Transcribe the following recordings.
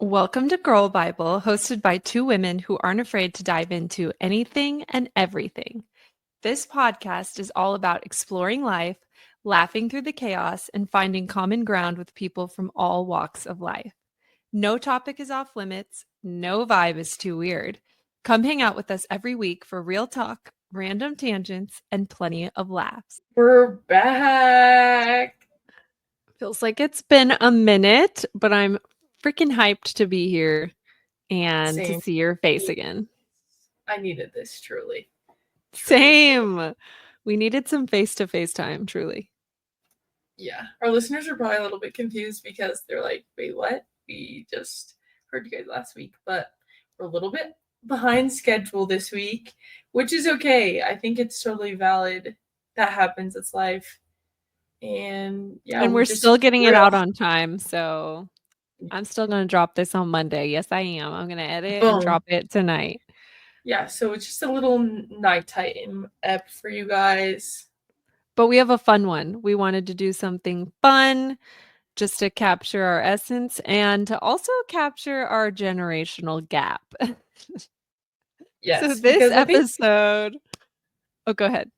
Welcome to Girl Bible, hosted by two women who aren't afraid to dive into anything and everything. This podcast is all about exploring life, laughing through the chaos, and finding common ground with people from all walks of life. No topic is off limits, no vibe is too weird. Come hang out with us every week for real talk, random tangents, and plenty of laughs. We're back. Feels like it's been a minute, but I'm freaking hyped to be here and to Same. see your face again. I needed this truly. Same. We needed some face-to-face time, truly. Yeah. Our listeners are probably a little bit confused because they're like, wait, what? We just heard you guys last week, but we're a little bit behind schedule this week, which is okay. I think it's totally valid. That happens. It's life. And yeah, And we we're just still getting it real out on time, so I'm still going to drop this on Monday. Yes, I am. I'm going to edit and boom. drop it tonight. Yeah, so it's just a little nighttime ep for you guys. But we have a fun one. We wanted to do something fun just to capture our essence and to also capture our generational gap. So Yes, this because I think episode, oh, go ahead.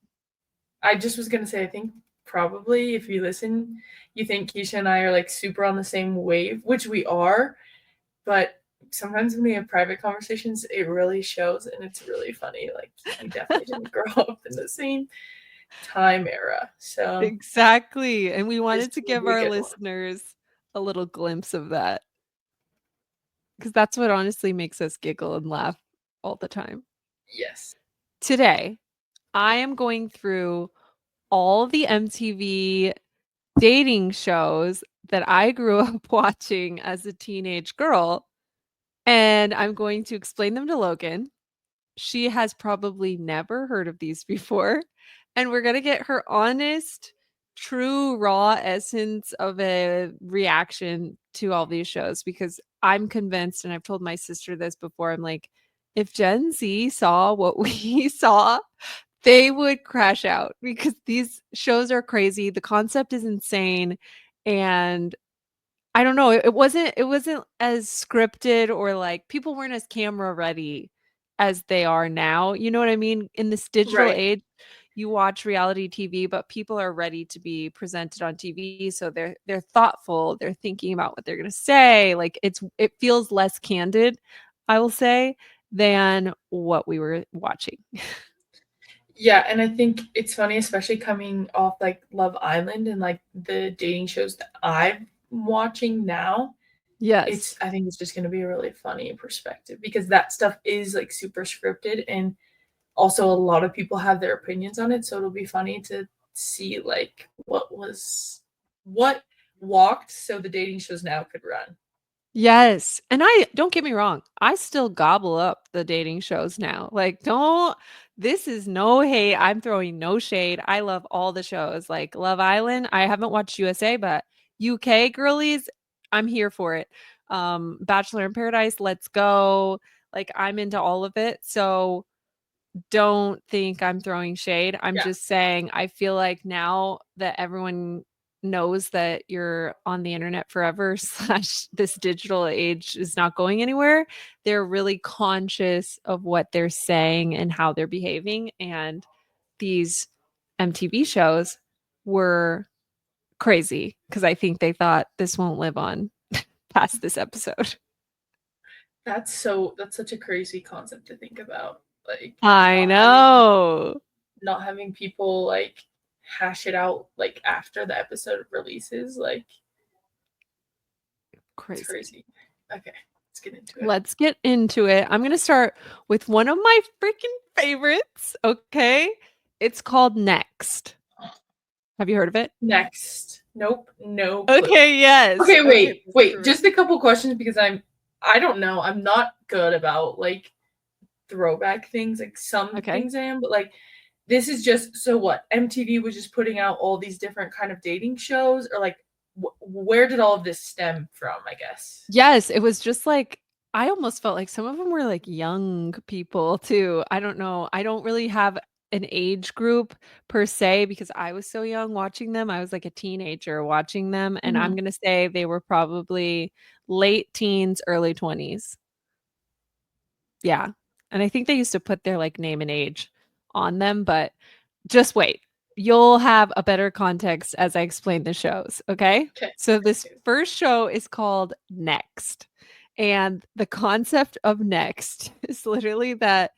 I just was gonna say, I think probably if you listen, you think Keisha and I are like super on the same wave, which we are, but sometimes when we have private conversations, it really shows and it's really funny. Like we definitely didn't grow up in the same time era. So Exactly. And we this wanted to will give be a our good one. listeners a little glimpse of that because that's what honestly makes us giggle and laugh all the time. Yes. Today, I am going through all the MTV dating shows that I grew up watching as a teenage girl, and I'm going to explain them to Logan. She has probably never heard of these before, and we're going to get her honest, true, raw essence of a reaction to all these shows because I'm convinced, and I've told my sister this before, I'm like, if Gen Z saw what we saw, they would crash out because these shows are crazy. The concept is insane. And I don't know, it wasn't as scripted or like people weren't as camera ready as they are now. You know what I mean? In this digital Right. age, you watch reality TV, but people are ready to be presented on TV. So they're thoughtful, they're thinking about what they're gonna say. Like it feels less candid, I will say, than what we were watching. Yeah, and I think it's funny, especially coming off like Love Island and like the dating shows that I'm watching now. Yes. I think it's just going to be a really funny perspective because that stuff is like super scripted and also a lot of people have their opinions on it, so it'll be funny to see like what walked so the dating shows now could run. Yes. And I don't get me wrong, I still gobble up the dating shows now. Like, don't this is no hate. I'm throwing no shade. I love all the shows. Like Love Island, I haven't watched USA, but UK girlies, I'm here for it. Bachelor in Paradise, let's go. Like I'm into all of it. So don't think I'm throwing shade. I'm Yeah. just saying I feel like now that everyone knows that you're on the internet forever slash this digital age is not going anywhere, they're really conscious of what they're saying and how they're behaving. And these MTV shows were crazy because I think they thought this won't live on past this episode. That's such a crazy concept to think about. Like I know. not having people like hash it out like after the episode releases, like it's Crazy. crazy. Okay, let's get into it. Let's get into it. I'm going to start with one of my freaking favorites. Okay. It's called Next. Have you heard of it? Next. Nope, no clue. Okay. Yes. Okay, Okay. wait, just a couple questions because I don't know. I'm not good about like throwback things. Like some Okay. things I am, but like this is just so what? MTV was just putting out all these different kind of dating shows or like where did all of this stem from, I guess? Yes. It was just like, I almost felt like some of them were like young people too. I don't know. I don't really have an age group per se because I was so young watching them. I was like a teenager watching them. And I'm Mhm. going to say they were probably late teens, early 20s. Yeah. And I think they used to put their like name and age on them, but just wait. You'll have a better context as I explain the shows, okay? Okay. So this first show is called Next. And the concept of Next is literally that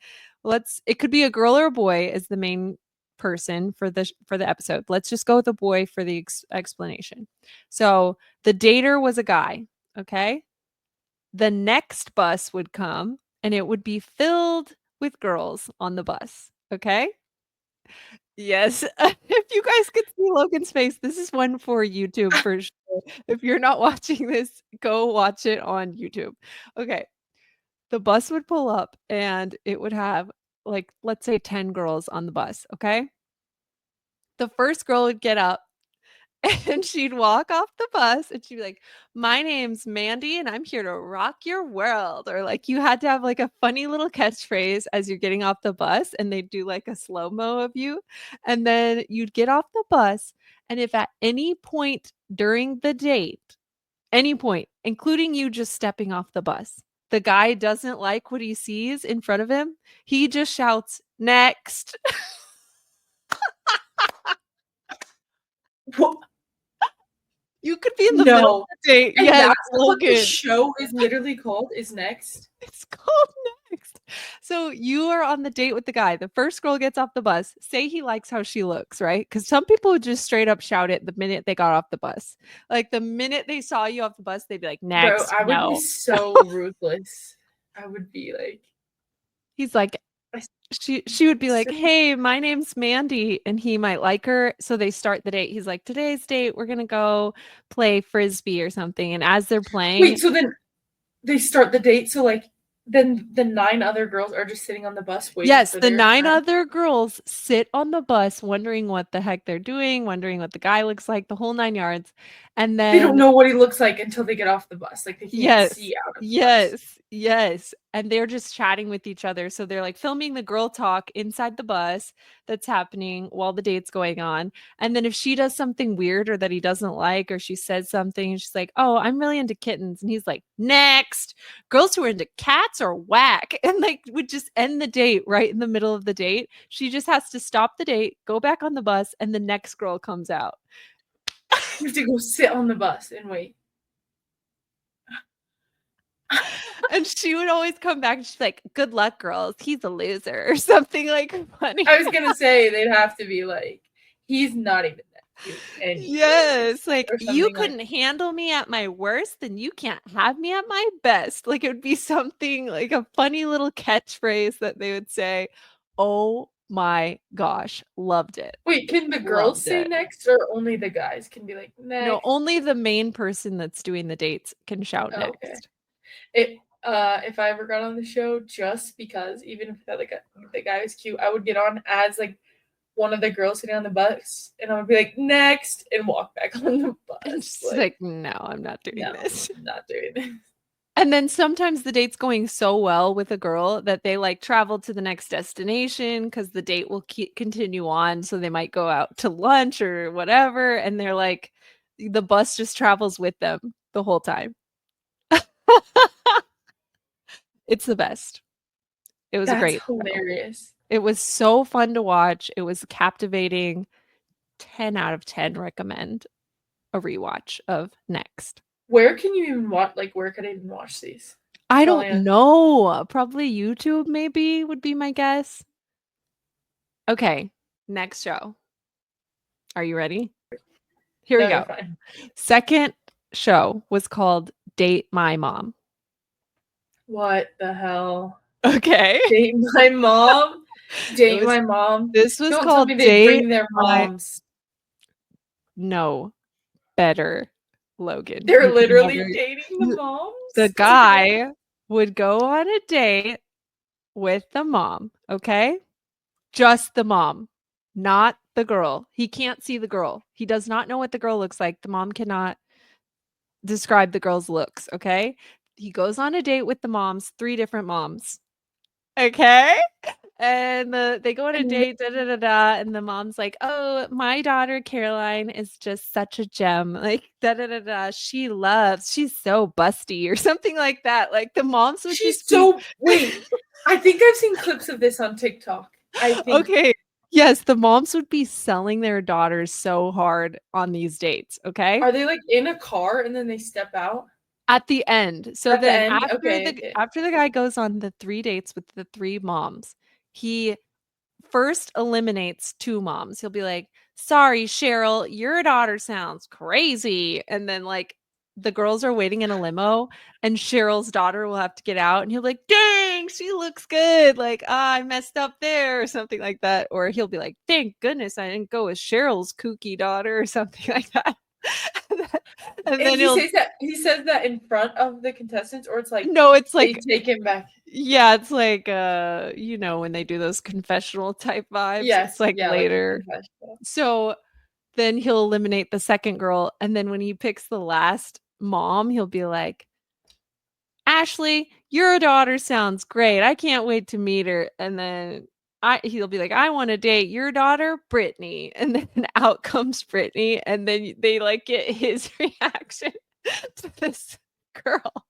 it could be a girl or a boy as the main person for the episode. Let's just go with a boy for the explanation. So the dater was a guy, okay? The next bus would come and it would be filled with girls on the bus, okay? Yes. If you guys could see Logan's face, this is one for YouTube for sure. If you're not watching this, go watch it on YouTube. Okay. The bus would pull up and it would have like, let's say 10 girls on the bus, okay? The first girl would get up and she'd walk off the bus and she'd be like, "My name's Mandy and I'm here to rock your world." Or like you had to have like a funny little catchphrase as you're getting off the bus and they'd do like a slow-mo of you. And then you'd get off the bus. And if at any point during the date, any point, including you just stepping off the bus, the guy doesn't like what he sees in front of him, he just shouts, "Next." What? You could be in the middle No. of the date. And Yes, that's what the Logan. show is literally called, is Next? It's called Next. So you are on the date with the guy. The first girl gets off the bus. Say he likes how she looks, right? Because some people would just straight up shout it the minute they got off the bus. Like the minute they saw you off the bus, they'd be like, Bro, "Next, I would be no." so ruthless. I would be like, He's like, she would be like, "Hey, my name's Mandy," and he might like her. So they start the date. He's like, "Today's date, we're gonna go play frisbee or something." And as they're playing, wait, so then they start the date, so like then the 9 other girls are just sitting on the bus waiting yes, for the their 9 turn? other girls sit on the bus wondering what the heck they're doing, wondering what the guy looks like, the whole 9 yards. And They don't then know what he looks like until they get off the bus. Like they can't yes, see out of the bus. yes, yes. And they're just chatting with each other. So they're like filming the girl talk inside the bus that's happening while the date's going on. And then if she does something weird or that he doesn't like, or she says something, and she's like, "Oh, I'm really into kittens." And he's like, "Next." Girls who are into cats are whack. And like would just end the date right in the middle of the date. She just has to stop the date, go back on the bus, and the next girl comes out. You have to go sit on the bus and wait. And she would always come back and she's like, "Good luck, girls. He's a loser," or something like funny. I was gonna say they'd have to be like, he's not even that cute anyways. Yes, like Or you something like, couldn't handle me at my worst, then you can't have me at my best. Like it would be something like a funny little catchphrase that they would say. Oh my gosh, loved it. wait, can the girls Loved say it. next or only the guys can be like No, next? only the main person that's doing the dates can shout Oh, okay. next. If I ever got on the show, just because even if the guy was cute, I would get on as like one of the girls sitting on the bus, and I would be like next and walk back on the And bus. she's like, "No, I'm not doing no, this." I'm not doing this. And then sometimes the date's going so well with a girl that they like travel to the next destination because the date will continue on. So they might go out to lunch or whatever. And they're like, the bus just travels with them the whole time. It's the best. It was a That's great show. hilarious. It was so fun to watch. It was captivating. 10 out of 10 recommend a rewatch of Next. Where can you even watch? Like, where could I even watch these? I Probably don't on. know. Probably YouTube, maybe would be my guess. Okay, next show. Are you ready? Here we No, go. you're fine. Second show was called Date My Mom. What the hell? Okay. Date my mom? Date my mom? This was Don't tell called me they Date bring their My moms. No, better, Logan. They're You could literally never dating the moms? The guy would go on a date with the mom, okay? Just the mom, not the girl. He can't see the girl. He does not know what the girl looks like. The mom cannot describe the girl's looks, okay? He goes on a date with the moms, 3 different moms. Okay? And they go on a date, da da da da, and the mom's like, "Oh, my daughter Caroline is just such a gem." Like da da da da. She's so busty or something like that. Like the moms would She's just be so wait. I think I've seen clips of this on TikTok. I think. okay. Yes, the moms would be selling their daughters so hard on these dates, okay? Are they like in a car and then they step out At the end. So at the then end? Okay, okay. after the guy goes on the 3 dates with the 3 moms, he first eliminates 2 moms. He'll be like, "Sorry, Cheryl, your daughter sounds crazy." And then, like, the girls are waiting in a limo, and Cheryl's daughter will have to get out, and he'll be like, "Dang, she looks good. Like, I messed up there," or something like that. Or he'll be like, "Thank goodness I didn't go with Cheryl's kooky daughter," or something like that. And And then he'll he says that in front of the contestants, or it's like no, it's they like take him back. yeah, it's like, you know, when they do those confessional type vibes, it's Yes, like yeah, like a later. confessional. So then he'll eliminate the second girl, and then when he picks the last mom, he'll be like, "Ashley, your daughter sounds great. I can't wait to meet her." And then he'll be like, "I wanna date your daughter, Brittany." And then out comes Brittany, and then they, like, get his reaction to this girl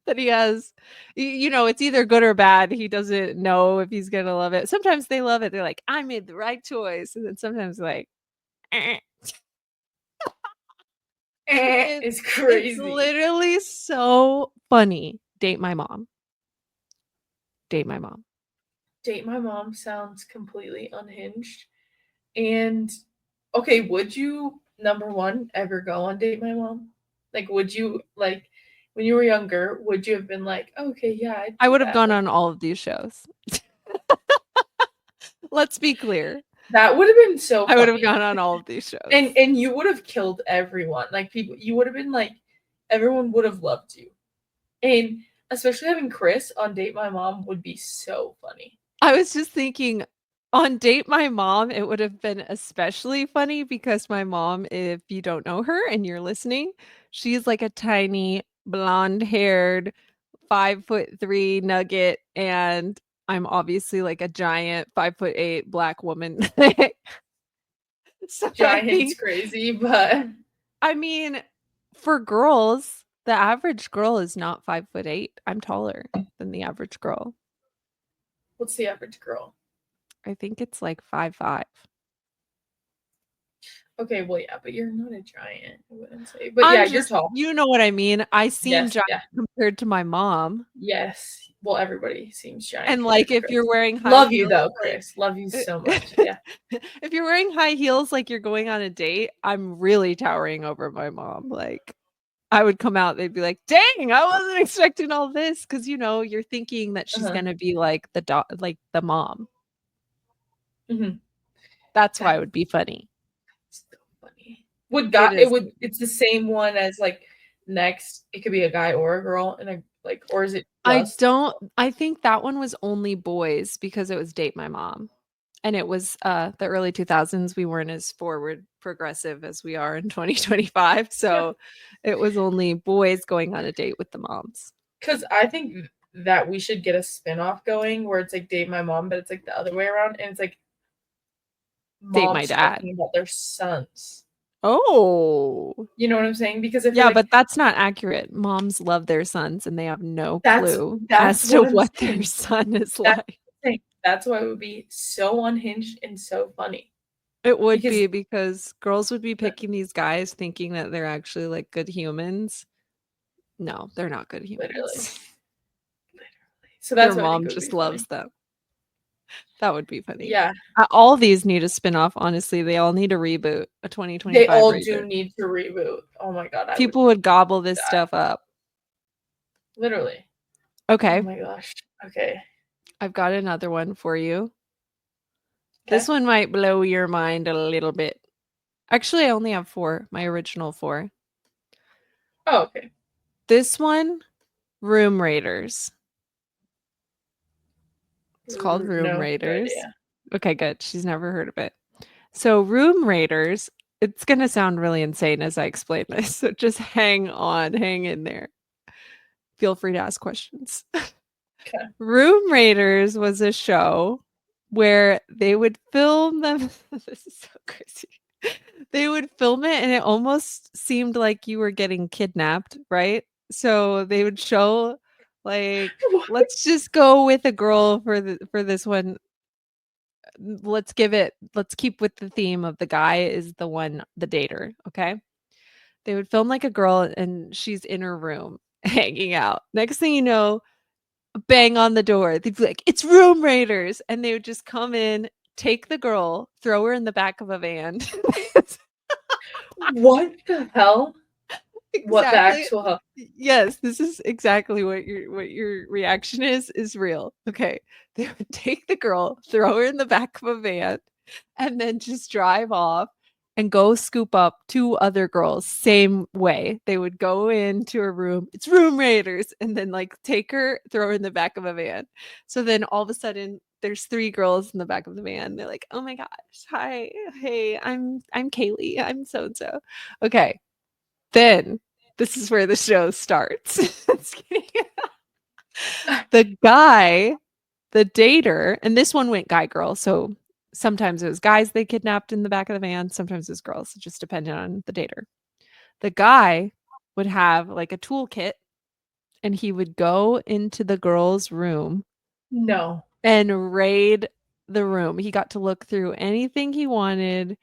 that he has. You know, it's either good or bad. He doesn't know if he's gonna love it. Sometimes they love it. They're like, "I made the right choice." And then sometimes like, "Eh." It's It's crazy. literally so funny. Date my mom. Date my mom. Date my mom sounds completely unhinged. And okay, would you, number one, ever go on Date My Mom? Like, would you, like, when you were younger, would you have been like, okay, yeah, I'd I do would have that? gone Like, on all of these shows. Let's be clear. that would have been so I would have funny. gone on all of these shows. And you would have killed everyone. Like, people, you would have been like, everyone would have loved you. And especially having Chris on Date My Mom would be so funny. I was just thinking on Date My Mom, it would have been especially funny because my mom, if you don't know her and you're listening, she's like a tiny blonde-haired 5'3" nugget, and I'm obviously like a giant 5'8" black woman. So I Giant's think crazy, but I mean, for girls, the average girl is not 5'8". I'm taller than the average girl. what's the average girl? I think it's like 5'5". Okay, well, yeah, but you're not a giant, I wouldn't say. But yeah, I'm you're just tall. you know what I mean. I seem Yes, giant yeah. compared to my mom. Yes. Well, everybody seems giant And, compared like, to if Chris. you're wearing high Love you heels, though, like Chris. Love you so much. eh Yeah. if you're wearing high heels like you're going on a date, I'm really towering over my mom, like, I would come out, they'd be like, "Dang, I wasn't expecting all this," because you know, you're thinking that she's Uh-huh. gonna be like the mom. Mhm. That's why it That's would be funny. so funny. Would It God it is. would it's the same one as like next, it could be a guy or a girl and a like or is it just I think that one was only boys because it was Date My Mom, and it was, the early 2000s, we weren't as forward progressive as we are in 2025, yeah. so it was only boys going on a date with the moms. Because I think that we should get a spin-off going where it's like Date My Mom, but it's like the other way around and it's like Date My moms Dad. talking about their sons. Oh. You know what I'm saying? Because I feel Yeah, like but that's not accurate. Moms love their sons, and they have no that's clue that's as to what I'm what their saying. son is That's like. the thing. That's why it would be so unhinged and so funny. It would Because be because girls would be uh, picking these guys thinking that they're actually, like, good humans. No, they're not good literally, humans. literally. So Their that's why I think mom it would be just funny. loves them. That would be funny. Yeah, All these need a spin-off, honestly, they all need a reboot, a they 2025 all do reboot. need to reboot. Oh my god, I would People would gobble this die. stuff up. Literally. Oh Okay, my gosh. Okay. I've got another one for you. This Okay. one might blow your mind a little bit. Actually, I only have 4, my original 4. Oh, okay. This one, Room Raiders. It's called Room No, no Raiders. idea. Okay, good. She's never heard of it. So, Room Raiders, it's gonna sound really insane as I explain this, so just hang on, hang in there. Feel free to ask questions. Okay. Room Raiders was a show where they would film them. This is so crazy. They would film it and it almost seemed like you were getting kidnapped, right? So they would show like, What? let's just go with a girl for this one. Let's keep with the theme of the guy is the dater, okay? They would film like a girl and she's in her room hanging out. Next thing you know, bang on the door. They'd be like, "It's room raiders." And they would just come in, take the girl, throw her in the back of a van. What the hell? What the Exactly. actual hell? Yes, this is exactly what your reaction is real. Okay. They would take the girl, throw her in the back of a van, and then just drive off and go scoop up 2 other girls same way. They would go into a room, "It's room raiders," and then, like, take her, throw her in the back of a van. So then all of a sudden, there's 3 girls in the back of the van. They're like, "Oh my gosh. Hi. Hey, I'm Kaylee. I'm so and so." Okay. Then this is where the show starts. Just kidding. The guy, the dater, and this one went guy girl. So sometimes it was guys they kidnapped in the back of the van, sometimes it was girls. It just depended on the dater. The guy would have like a toolkit and he would go into the girl's room No. and raid the room. He got to look through anything he wanted.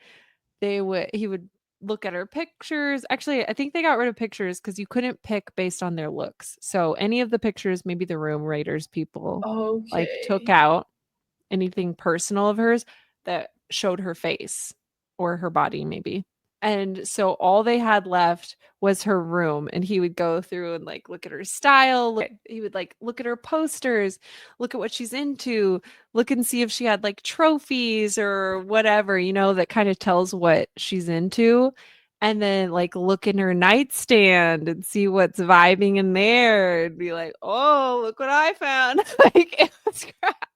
He would look at her pictures. Actually, I think they got rid of pictures because you couldn't pick based on their looks. So any of the pictures, maybe the room raiders people like took Okay. out anything personal of hers that showed her face or her body maybe. And so all they had left was her room and he would go through and like look at her style, he would like look at her posters, look at what she's into, look and see if she had like trophies or whatever, that kind of tells what she's into. And then like look in her nightstand and see what's vibing in there and be like, "Oh, look what I found." Like it was crap.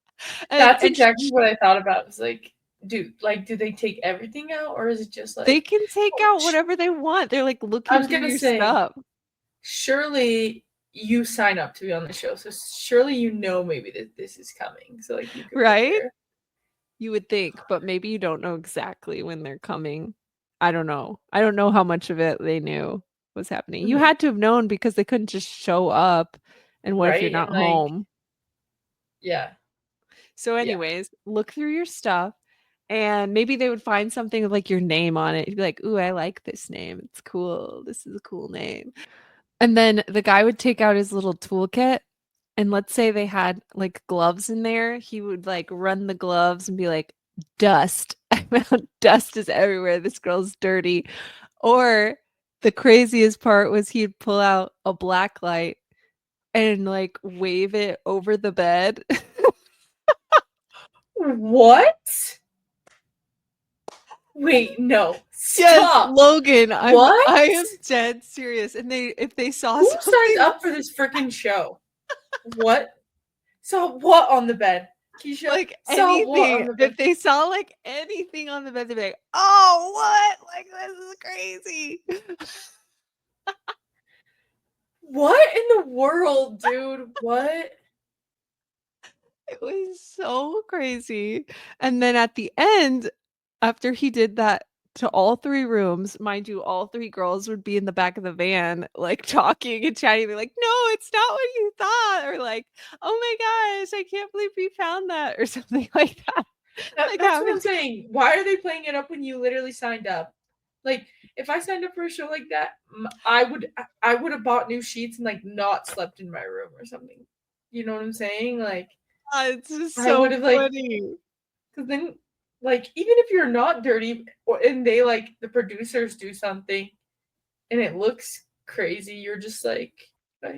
That's And exactly what I thought about. It's like, dude, like, do they take everything out, or is it just they like, can take oh, out whatever they want. They're, like, I looking was through gonna your say, stuff, surely you sign up to be on the show, so surely you know maybe that this is coming, so like you could right? prepare. You would think, but maybe you don't know exactly when they're coming. I don't know. I don't know how much of it they knew was happening. You Mhm. had to have known because they couldn't just show up, and what if you're Right? not And like, home? yeah, So yeah. anyways, look through your stuff, and maybe they would find something with, like, your name on it. You'd be like, "Ooh, I like this name. It's cool. This is a cool name." And then the guy would take out his little toolkit, and let's say they had, like, gloves in there, he would, like, run the gloves and be like, "Dust. I found dust is everywhere. This girl's dirty." Or the craziest part was he'd pull out a black light and, like, wave it over the bed. What? Wait, no. Yes, Stop. Logan, What? I am dead serious, and if they saw Who signs something up for this freaking show? What? Saw what on the bed? Keisha like saw what on anything, the bed? if they saw, like, anything on the bed, they'd be like, "Oh, what? Like, this is crazy." What in the world, dude? What? It was so crazy, and then at the end, after he did that to all 3 rooms, mind you, all 3 girls would be in the back of the van, like, talking and chatting, they're like, "No, it's not what you thought," or like, "Oh my gosh, I can't believe we found that," or something like that. Like, That's what having I'm saying. Why are they playing it up when you literally signed up? Like, if I signed up for a show like that, I would have bought new sheets and like not slept in my room or something. You know what I'm saying? Like, it's just I would so have like, funny. because then like even if you're not dirty and they like the producers do something and it looks crazy, you're just like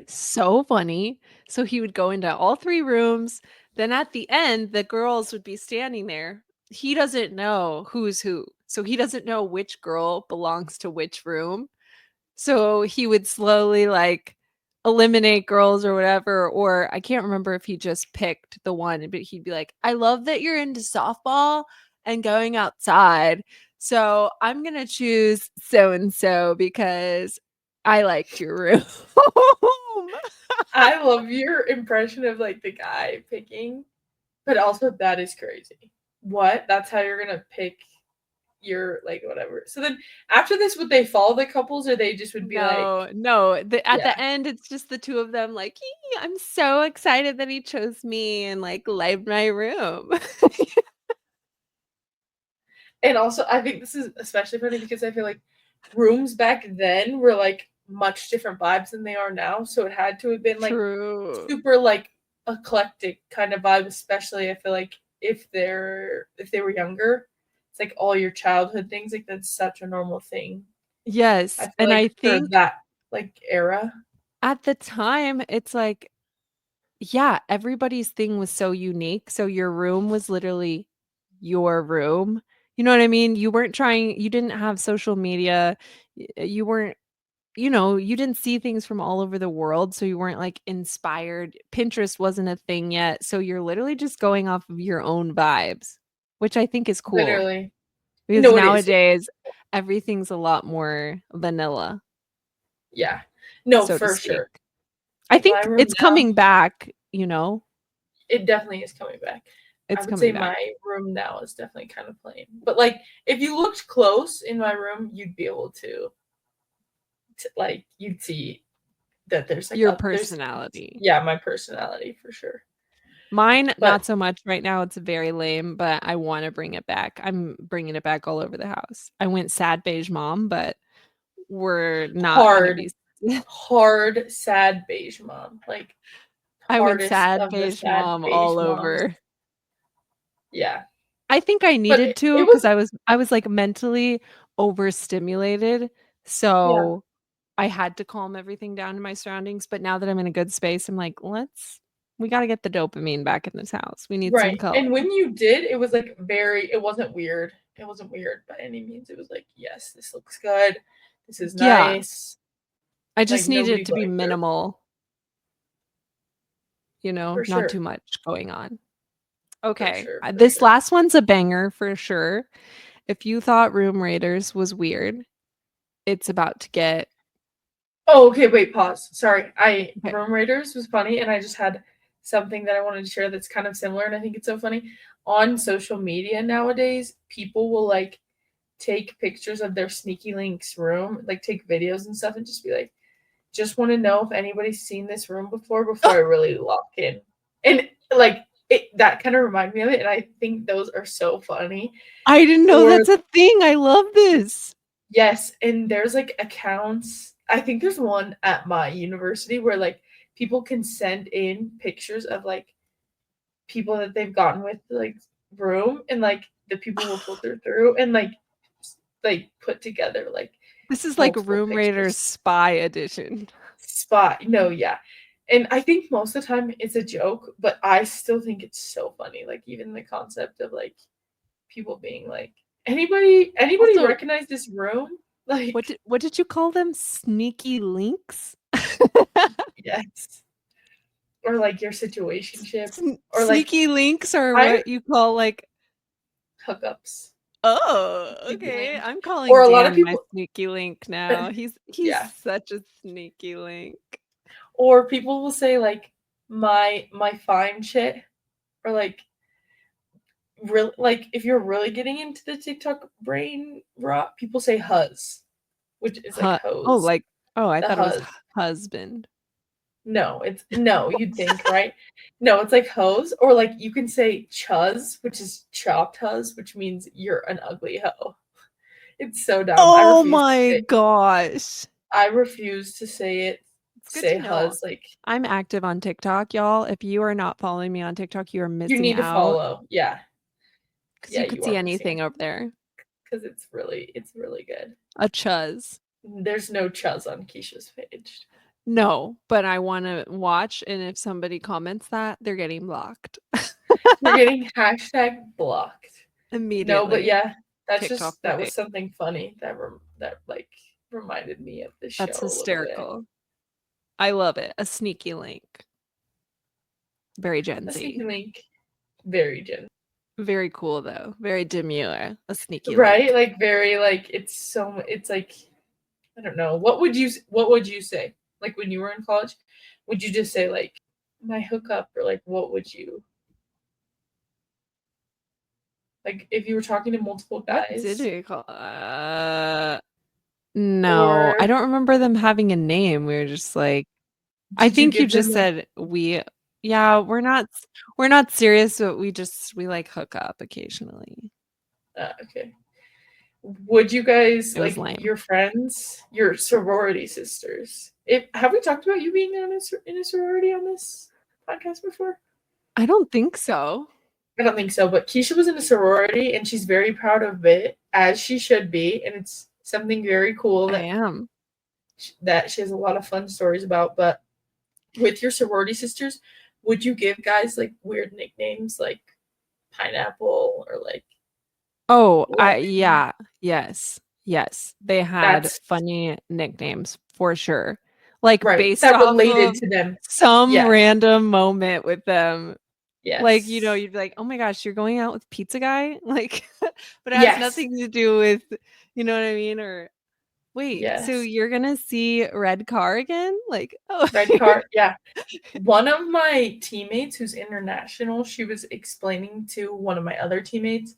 So funny. So he would go into all 3 rooms, then at the end, the girls would be standing there. He doesn't know who's who, so he doesn't know which girl belongs to which room. So he would slowly, like, eliminate girls or whatever, or I can't remember if he just picked the one, but he'd be like, "I love that you're into softball and going outside, so I'm gonna choose so and so because I liked your room." I love your impression of like the guy picking. But also that is crazy. What? That's how you're gonna pick your like whatever. So then after this, would they follow the couples or they just would be like, No, no, at yeah. the end, it's just the 2 of them like, "Ee, I'm so excited that he chose me and, like, light my room." And also I think this is especially funny because I feel like rooms back then were like much different vibes than they are now. So it had to have been like True. super like eclectic kind of vibe, especially I feel like if they were younger. It's like all your childhood things, like that's such a normal thing. I Yes, feel and like I for think that like era. at the time, it's like yeah, everybody's thing was so unique, so your room was literally your room. You know what I mean? You didn't have social media, you weren't you didn't see things from all over the world, so you weren't, like, inspired. Pinterest wasn't a thing yet, so you're literally just going off of your own vibes, which I think is cool, Literally. because No, it is. nowadays, everything's a lot more vanilla, Yeah. No, so to for speak. sure. I Like my think room it's now, coming back, you know? it definitely is coming back. I It's would coming say back. my room now is definitely kind of plain. But like if you looked close in my room, you'd be able to like you'd see that there's like Your a there's personality. yeah, my personality for sure. Mine, But not so much right now, it's very lame, but I wanna bring it back. I'm bringing it back all over the house. I went sad beige mom, but we're not gonna hard, be hard, sad beige mom. Like I went hardest sad of the beige sad mom beige all moms. over. Yeah. I think I But needed it to was because I was, like, mentally overstimulated, yeah. so I had to calm everything down in my surroundings, but now that I'm in a good space, I'm like, we gotta get the dopamine back in this house. We need some Right. color." And when you did, it was like very it wasn't weird. It wasn't weird by any means. It was like, yes, this looks good. This is Yeah, nice. I Like just needed nobody it to be liked her. minimal, For not too sure. much going on. For Okay, sure. For this sure. last one's a banger for sure. If you thought Room Raiders was weird, it's about to get Oh, okay, wait, pause. Sorry. I okay. Room Raiders was funny and I just had something that I wanted to share that's kind of similar and I think it's so funny. On social media nowadays, people will like take pictures of their sneaky links room, like take videos and stuff and just be like, just want to know if anybody's seen this room before I really lock in. And like it that kind of reminded me of it and I think those are so funny. I didn't know Or that's a thing. I love this. yes, and there's like accounts. I think there's one at my university where like people can send in pictures of like people that they've gotten with like room and like the people will filter through and like put together like This is like multiple Room Raiders pictures. Spy Edition. Spot. No, yeah. And I think most of the time it's a joke, but I still think it's so funny. Like even the concept of like people being like, anybody Also, recognize this room? Like, what did you call them? Sneaky links? yes. Or like your situationship. Or like Sneaky links are I what you call like hookups. oh, Sneaky okay. link. I'm Or calling a lot of Dan my people sneaky link now. He's yeah. such a sneaky link. Or people will say like my fine shit or like real like if you're really getting into the TikTok brain rot, people say huzz, which is like Oh, hose. like oh, I The thought it was huzz. husband. No, it's no, you'd think, right? No, it's like hose, or like you can say chuzz, which is chopped huzz, which means you're an ugly hoe. It's so dumb. Oh my gosh. I refuse to It's good say to know. huzz. Like I'm active on TikTok, y'all. If you are not following me on TikTok, you are you missing need to out follow. Yeah, because yeah, you could you see are missing anything over there. because it's really good. A chuz. There's no chuzz on Keisha's page. No, but I wanna watch, and if somebody comments that, they're getting blocked You're getting hashtag blocked. No, but immediately. yeah, TikTok that was away. something funny that like reminded me of the That's show a little bit. hysterical. I love it. A sneaky link. Very Gen A sneaky Z. link, very Gen. Very cool though. Very demure. A sneaky Right? link. Like very like it's like I don't know. What would you say? Like when you were in college, would you just say like my hookup or like what would you? Like if you were talking to multiple What did guys, we call no, I or don't remember them having a name. We were just like I did you think you give them just like said yeah, we're not serious, but we like hook up occasionally. okay. Would you guys It was like lame. your friends, your sorority sisters? If have we talked about you being in a sorority on this podcast before? I don't think so. I don't think so, but Keisha was in a sorority and she's very proud of it, as she should be, and it's something very cool I am. that she has a lot of fun stories about. But with your sorority sisters, would you give guys like weird nicknames like pineapple or like Oh, lemon? yeah. Yes. Yes. They had That's funny nicknames for sure. Like right. based That off related of to them. some Yeah. random moment with them. Like, Yes. you'd be like, "Oh my gosh, you're going out with pizza guy?" Like, but it has Yes. nothing to do with, you know what I mean? Or wait, so Yes. you're gonna see Red Car again? Like, oh, Red car. Yeah. One of my teammates who's international, she was explaining to one of my other teammates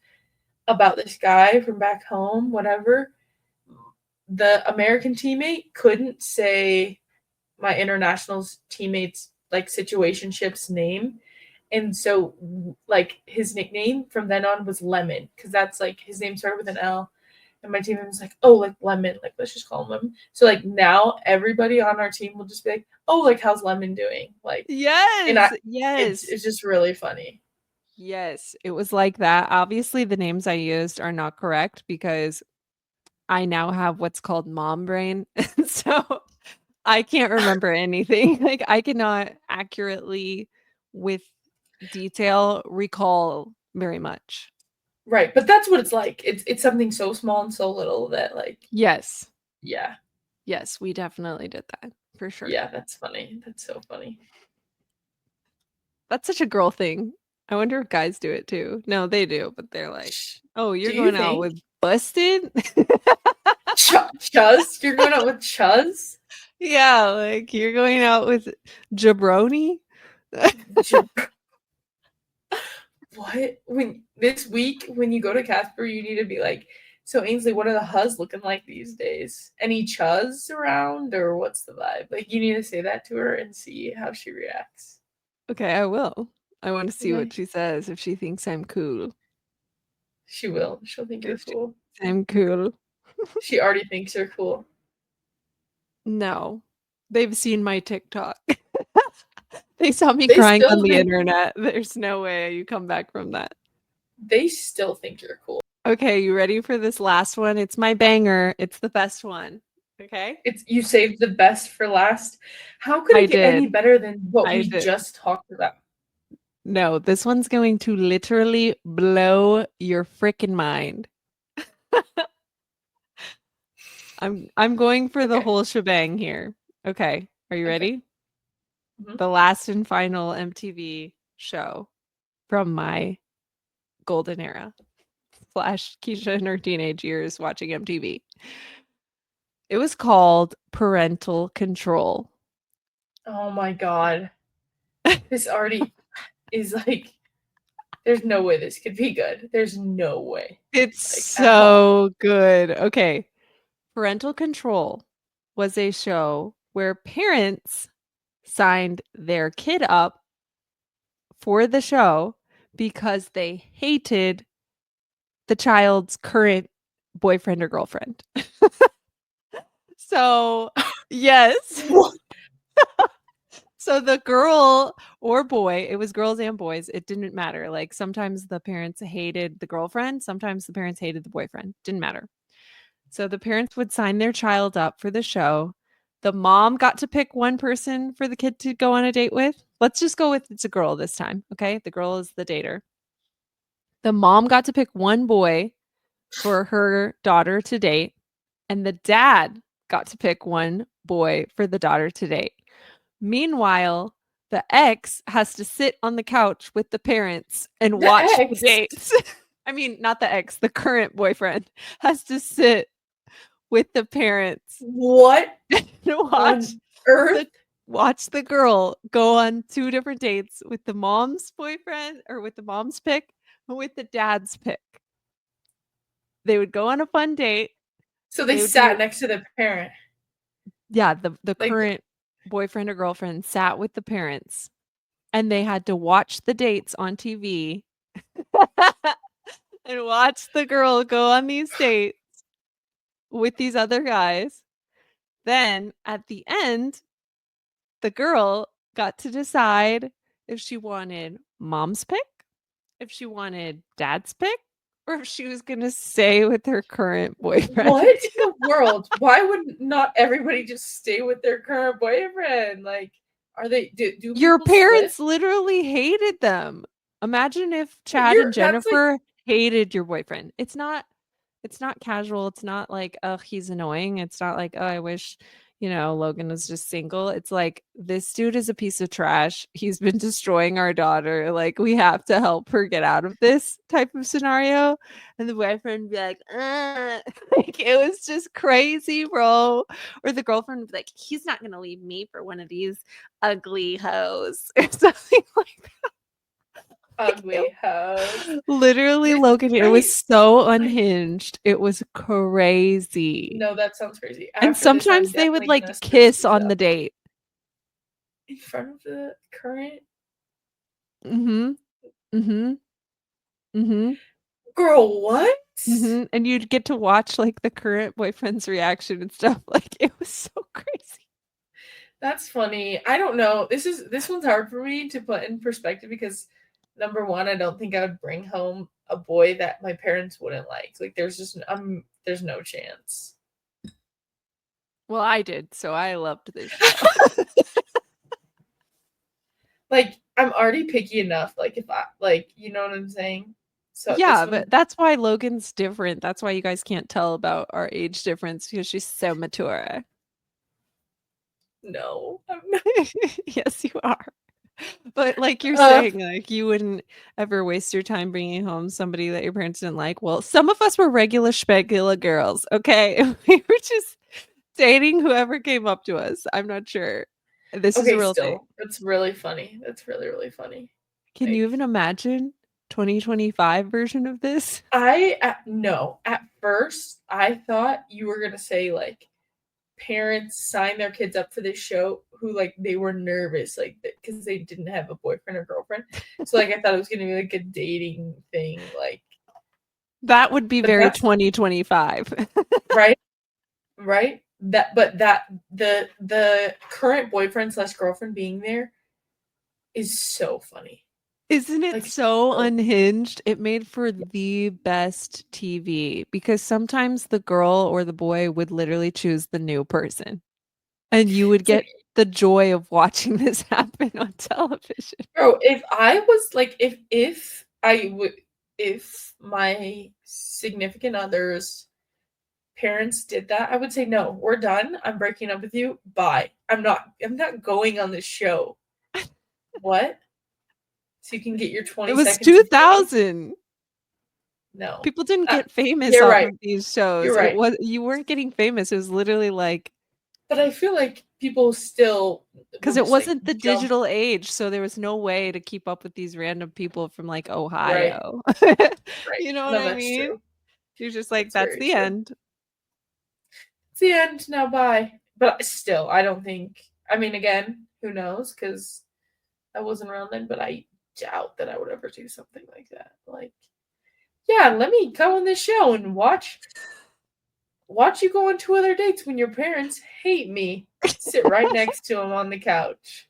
about this guy from back home, whatever. The American teammate couldn't say my international's teammate's like situationship's name. And so like his nickname from then on was Lemon, because that's like his name started with an L. And my teammate was like, oh, like Lemon, like let's just call him Lemon. So like now everybody on our team will just be like, oh, like how's Lemon doing? Like, and yes, I, it's yes. it's just really funny. Yes, it was like that. Obviously, the names I used are not correct because I now have what's called mom brain. So I can't remember anything. Like I cannot accurately with detail recall very much. Right, but that's what it's like. It's something so small and so little that like, Yes. yeah, Yes, we definitely did that for sure. yeah, that's funny. That's so funny. That's such a girl thing. I wonder if guys do it too. No, they do, but they're like, "Oh, you're Do you going out think with Busted?" Chuz? You're going out with Chuz? Yeah, like you're going out with Jabroni? What? When this week, when you go to Casper, you need to be like, so Ainsley, what are the huz looking like these days? Any chuz around, or what's the vibe? Like, you need to say that to her and see how she reacts. Okay, I will. I want to see what Okay, she says if she thinks I'm cool. she will. She'll think you're If she cool. thinks I'm cool. She already thinks you're cool. No. They've seen my TikTok. They saw me They crying on still the think internet. There's no way you come back from that. they still think you're cool. Okay, you ready for this last one? It's my banger. It's the best one. Okay? It's you saved the best for last. How could I it get any did. better than what I we did. just talked about? No, this one's going to literally blow your freaking mind. I'm going for the Okay. whole shebang here. Okay, are you Okay. ready? Mhm. The last and final MTV show from my golden era slash Keisha in her teenage years watching MTV. It was called Parental Control. Oh my god. This already is like there's no way this could be good. There's no way. It's Like at all. so good. Okay. Parental Control was a show where parents signed their kid up for the show because they hated the child's current boyfriend or girlfriend. So, yes. What? So the girl or boy, it was girls and boys, it didn't matter. Like sometimes the parents hated the girlfriend, sometimes the parents hated the boyfriend, didn't matter. So the parents would sign their child up for the show. The mom got to pick one person for the kid to go on a date with. Let's just go with it's a girl this time, okay? The girl is the dater. The mom got to pick one boy for her daughter to date, and the dad got to pick one boy for the daughter to date. Meanwhile, the ex has to sit on the couch with the parents and The watch the ex? dates. I mean, not the ex, the current boyfriend has to sit with the parents What and watch on earth? the watch the girl go on two different dates with the mom's boyfriend or with the mom's pick, with the dad's pick. They would go on a fun date. So they They would sat be next to the parent. yeah, the Like, current boyfriend or girlfriend sat with the parents and they had to watch the dates on TV and watch the girl go on these dates with these other guys. Then at the end, the girl got to decide if she wanted mom's pick, if she wanted dad's pick, or if she was gonna stay with her current boyfriend. what in the world? Why would not everybody just stay with their current boyfriend? Like, are they do Your people split? parents literally hated them. Imagine if But Chad and that's like Jennifer hated your boyfriend. It's not casual. It's not like, "Oh, he's annoying." It's not like, "Oh, I wish, Logan was just single." It's like, "This dude is a piece of trash. He's been destroying our daughter. Like, we have to help her get out of this," type of scenario. And the boyfriend would be like, like, it was just crazy, bro. Or the girlfriend would be like, "He's not gonna leave me for one of these ugly hoes," or something like ugly hoes. literally, Logan, it was I so I unhinged. It was crazy. no, that sounds crazy. And After this, I'm sometimes they would, definitely like, gonna search kiss these on up the date. in front of the current Mhm. Mhm. Mhm. girl. What? Mhm. And you'd get to watch, like, the current boyfriend's reaction and stuff. Like, it was so crazy. That's funny. I don't know. This one's hard for me to put in perspective because number one, I don't think I would bring home a boy that my parents wouldn't like. Like there's no chance. Well, I did, so I loved this show. Like I'm already picky enough. Like if I like, you know what I'm saying? So this Yeah, one, but that's why Logan's different. That's why you guys can't tell about our age difference because she's so mature. no. I'm not. Yes, you are. But like you're Uh, saying, like you wouldn't ever waste your time bringing home somebody that your parents didn't like. Well, some of us were regular schmegula girls, okay? We were just dating whoever came up to us. I'm not sure. This is a okay, real thing. still, that's really funny. That's really really funny. Can you Like even imagine 2025 version of this? no. At first, I thought you were gonna say like parents sign their kids up for this show who like they were nervous like because they didn't have a boyfriend or girlfriend, so like I thought it was gonna be like a dating thing, like, That would be but very that's 2025. right, right, that but that the current boyfriend slash girlfriend being there is so funny, Isn't it like so so unhinged? It made for the best TV because sometimes the girl or the boy would literally choose the new person, and you would it's like get the joy of watching this happen on television. bro, if I was like if I would if my significant others parents did that, I would say, "No, we're done. I'm breaking up with you. Bye. I'm not going on this show." What? So you can get your It 20 was seconds of fame? 2000. No. People didn't get famous You're off right. of these shows. You're It right. was you weren't getting famous. It was literally like But I feel like people still will because it just like wasn't the jump. digital age, so there was no way to keep up with these random people from like Right. Ohio. Right. You know what No, I that's mean? true. You're just like, That's that's very the true. end. It's the end. Now bye. But still, I don't think, I mean, again, who knows? Because I wasn't around then, but I doubt that I would ever do something like that. Like, yeah, let me go on this show and watch you go on 2 other dates when your parents hate me. Sit right next to them on the couch.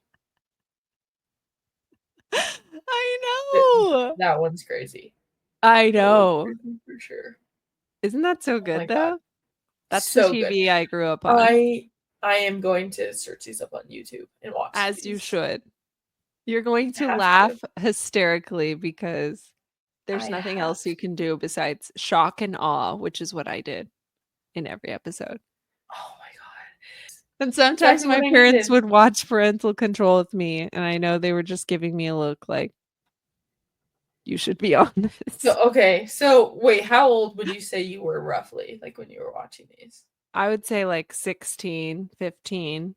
I Th- know. That one's crazy. I That one's know. crazy for sure. Isn't that so Oh my good god, though? That's the so good. TV I grew up on, I am going to search these up on YouTube and watch as you these. should. You're going I to have laugh to. hysterically because there's I nothing have else you to. can do besides shock and awe, which is what I did in every episode. Oh my god. And sometimes Exactly my what I parents needed. would watch Parental Control with me, and I know they were just giving me a look like, you should be on this. So wait, how old would you say you were roughly, like when you were watching these? I would say like 16, 15.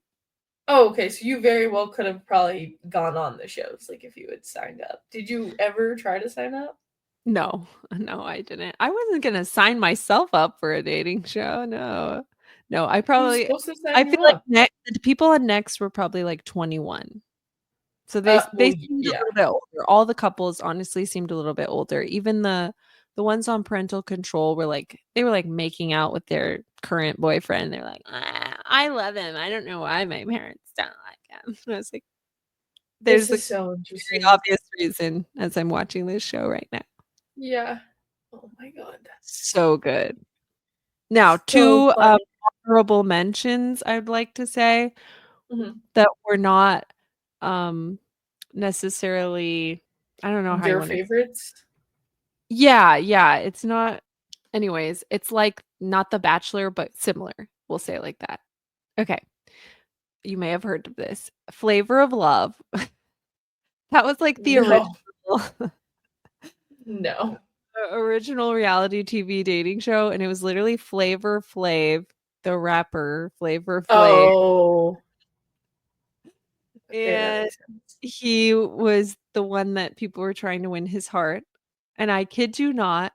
Oh, okay. So you very well could have probably gone on the shows, like if you had signed up. Did you ever try to sign up? No, no, I didn't. I wasn't gonna sign myself up for a dating show, no. No, Who's supposed to I sign feel you like up? the people on Next were probably, like, 21. So they Well, seemed a yeah. little bit older. All the couples honestly seemed a little bit older. Even the ones on Parental Control were, like they were, like, making out with their current boyfriend. They're like, "Ah, I love him. I don't know why my parents don't like him." And I was like, This "There's a is so very interesting. obvious reason as I'm watching this show right now." Yeah. Oh my god, that's So good. Now, so 2, funny. honorable mentions I'd like to say Mhm. that were not, um, necessarily I don't know how you Your wanna favorites? Yeah, yeah, it's not anyways, it's like not The Bachelor, but similar. We'll say it like that. Okay, you may have heard of this. Flavor of Love. That was like the original No. No. original reality TV dating show, and it was literally Flavor Flav, the rapper, Flavor Flav, Oh, okay, that and makes sense. he was the one that people were trying to win his heart, and I kid you not,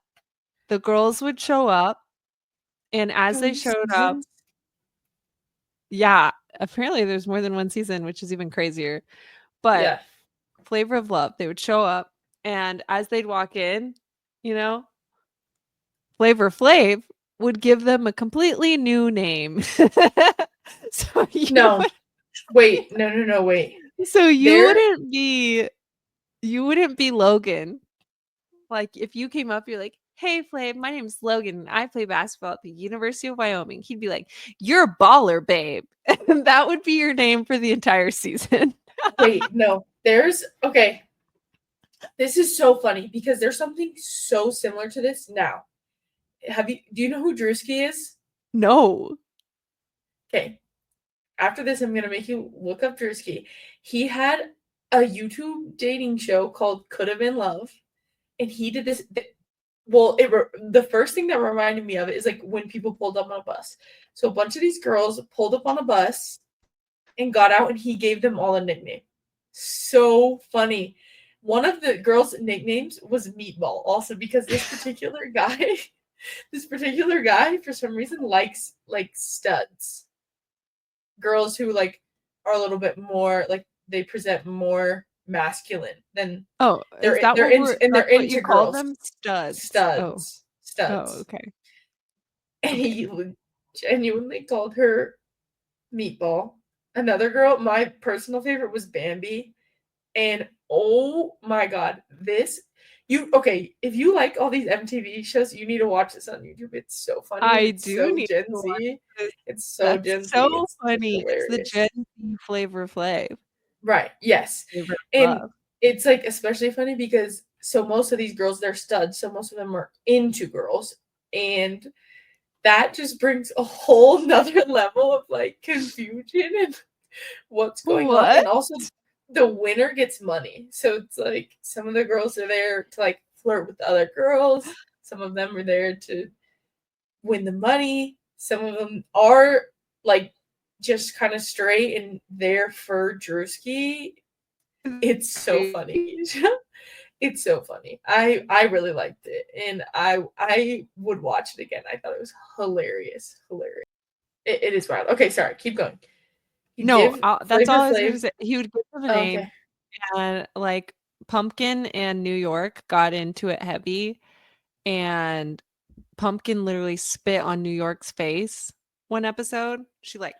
the girls would show up, and as How they many showed up seasons? yeah, apparently there's more than 1 season, which is even crazier, but Yeah. Flavor of Love, they would show up, and as they'd walk in, you know, Flavor Flav would give them a completely new name. So you No. Wait. No, no, no, wait. so There you wouldn't be Logan. Like, if you came up, you're like, "Hey, Flav, my name's Logan, and I play basketball at the University of Wyoming." He'd be like, "You're a baller, babe." And that would be your name for the entire season. wait, no. There's okay. This is so funny because there's something so similar to this now. Do you know who Drewski is? No. Okay. After this, I'm gonna make you look up Drewski. He had a YouTube dating show called Could Have Been Love, and he did this. Well, the first thing that reminded me of it is like when people pulled up on a bus. So a bunch of these girls pulled up on a bus and got out, and he gave them all a nickname. So funny. One of the girls' nicknames was Meatball, also because this particular guy, for some reason likes like studs, girls who like are a little bit more like they present more masculine than Oh, is that what we're they're that's what you into call girls. them? Studs. Oh. Studs. Oh, Studs. okay. And Okay. he genuinely called her Meatball. Another girl, my personal favorite was Bambi. And oh my god, this you okay, if you like all these MTV shows, you need to watch this on YouTube. It's so funny and I it's do so need Gen to watch Z. this. It's so That's Gen Z. so It's funny. It's the Gen hilarious. Z Flavor Flav. Right, yes. Flavor of And Love. it's like especially funny because so most of these girls they're studs, so most of them are into girls. And that just brings a whole nother level of like confusion and what's going on. What? And also the winner gets money. So it's like some of the girls are there to like flirt with the other girls. Some of them are there to win the money. Some of them are like just kind of straight and there for Drewski. It's so funny, Keisha. It's so funny. I really liked it, and I would watch it again. I thought it was hilarious, hilarious. It is wild. Okay, sorry. Keep going. He'd No, give that's Flavor all I was gonna Flav. say. He would give them a Oh, name, okay. and, like, Pumpkin and New York got into it heavy, and Pumpkin literally spit on New York's face one episode. She, like,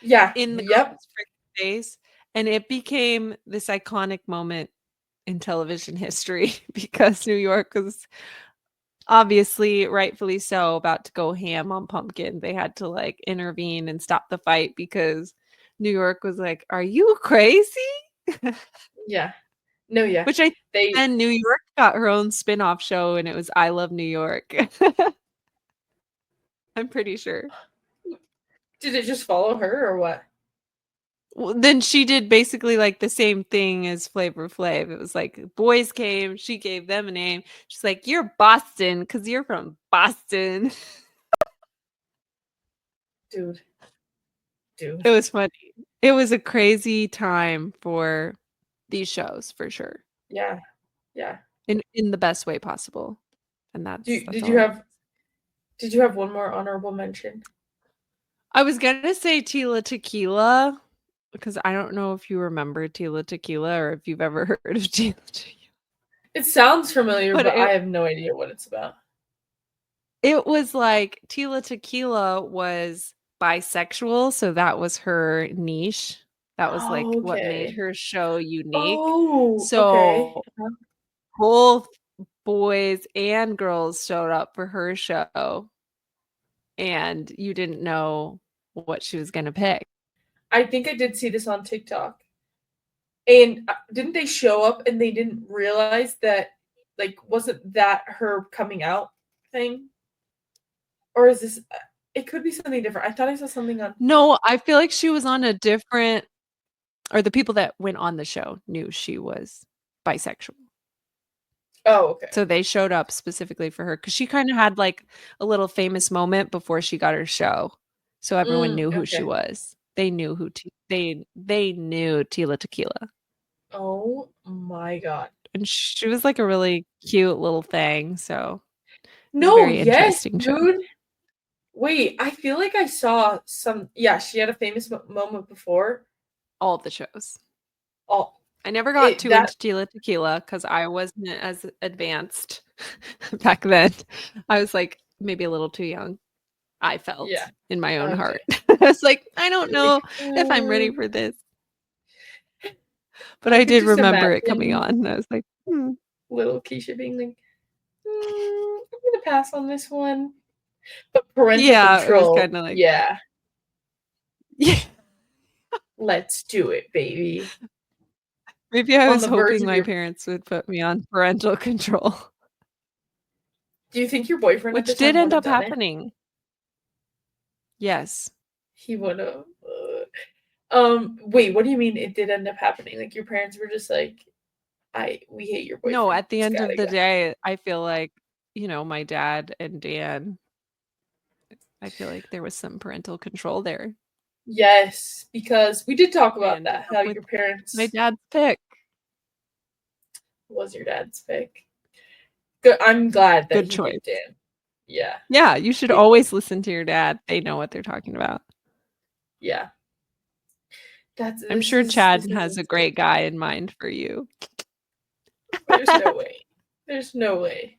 Yeah. in the Yep. girl's freaking face, and it became this iconic moment in television history because New York was obviously, rightfully so, about to go ham on Pumpkin. They had to, like, intervene and stop the fight because New York was like, "Are you crazy?" Yeah. No. Yeah. Which I They and New York got her own spin-off show, and it was I Love New York. I'm pretty sure. did it just follow her or what? Well, then she did basically, like, the same thing as Flavor Flav. It was like boys came, she gave them a name. She's like, "You're Boston, because 'cause you're from Boston." Dude. Dude. It was funny. It was a crazy time for these shows, for sure. Yeah. Yeah. in the best way possible. And that's Did all I have. you have one more honorable mention? I was gonna say Tila Tequila, because I don't know if you remember Tila Tequila or if you've ever heard of Tila Tequila. It sounds familiar, But but I have no idea what it's about. it was like Tila Tequila was bisexual, so that was her niche. That was like Oh, what made okay. her show unique. Oh, okay. So both boys and girls showed up for her show, and you didn't know what she was gonna pick. I think I did see this on TikTok. And didn't they show up and they didn't realize that, like, wasn't that her coming out thing? Or is this, it could be something different. I thought I saw something on. No, I feel like she was on a different, or the people that went on the show knew she was bisexual. Oh, okay. So they showed up specifically for her because she kind of had like a little famous moment before she got her show. So everyone knew who she Okay. was. They knew they knew Tila Tequila. Oh my God. And she was like a really cute little thing. So it was a No, very yes, interesting show. dude. Wait, I feel like I saw some. Yeah, she had a famous moment before. All of the shows. Oh, I never got too that. into Tila Tequila because I wasn't as advanced back then. I was like maybe a little too young. I felt Yeah. in my own Okay. heart. I was like, I don't You're like, know if I'm ready for this. But I I could did just remember it coming imagine on. And I was like, little Keisha being like, I'm gonna pass on this one. But parental yeah, it was control, kind of like, yeah, yeah. let's do it, baby. Maybe I On was the verge hoping of my your. parents would put me on parental control, Do you think your boyfriend at the which did time would end have up done it? happening. Yes. He would have. Wait, what do you mean it did end up happening? Like your parents were just like, we hate your No, boyfriend. at the It's end of gotta the go. day, I feel like, my dad and Dan, I feel like there was some parental control there. Yes, because we did talk I about ended that. up How with your my parents dad's pick. was your dad's pick. Good. I'm glad that Good he choice. picked Dan. Yeah. Yeah, you should It, always listen to your dad. They know what they're talking about. yeah. That's I'm this sure is Chad this is has a insane. great guy in mind for you. There's no way. There's no way.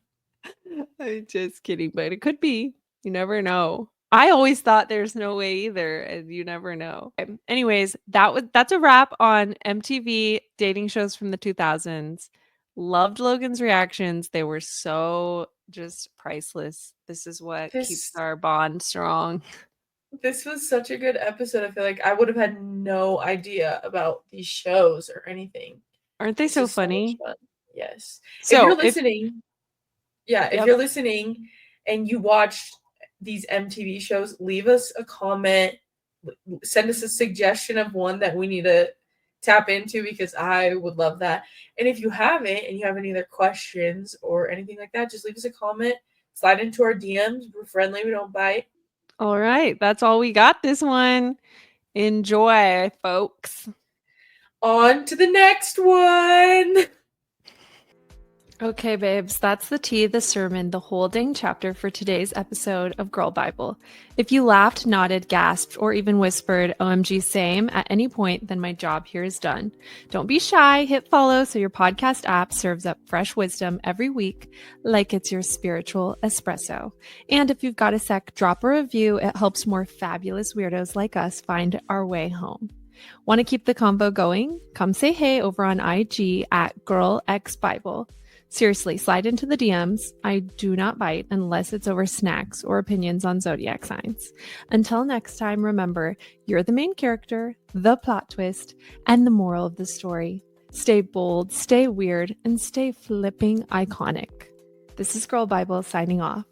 I'm just kidding, but it could be. You never know. I always thought there's no way either, and you never know. Anyways, that's a wrap on MTV dating shows from the 2000s. Loved Logan's reactions. They were so just priceless. This is what keeps This our bond strong. this was such a good episode. I feel like I would have had no idea about these shows or anything. Aren't they This so is so much funny? fun. Yes. If you're So, listening, yeah, if yep. you're listening and you watched these MTV shows, leave us a comment, send us a suggestion of one that we need to tap into because I would love that. And if you haven't and you have any other questions or anything like that, just leave us a comment, slide into our DMs. We're friendly, we don't bite. All right. That's all we got this one. Enjoy, folks. On to the next one. Okay, babes, that's the tea, the sermon, the whole dang chapter for today's episode of Girl Bible. If you laughed, nodded, gasped, or even whispered, OMG, same, at any point, then my job here is done. Don't be shy, hit follow so your podcast app serves up fresh wisdom every week like it's your spiritual espresso. And if you've got a sec, drop a review. It helps more fabulous weirdos like us find our way home. Want to keep the convo going? Come say hey over on IG at GirlXBible. Seriously, slide into the DMs. I do not bite unless it's over snacks or opinions on zodiac signs. Until next time, remember, you're the main character, the plot twist, and the moral of the story. Stay bold, stay weird, and stay flipping iconic. This is Girl Bible signing off.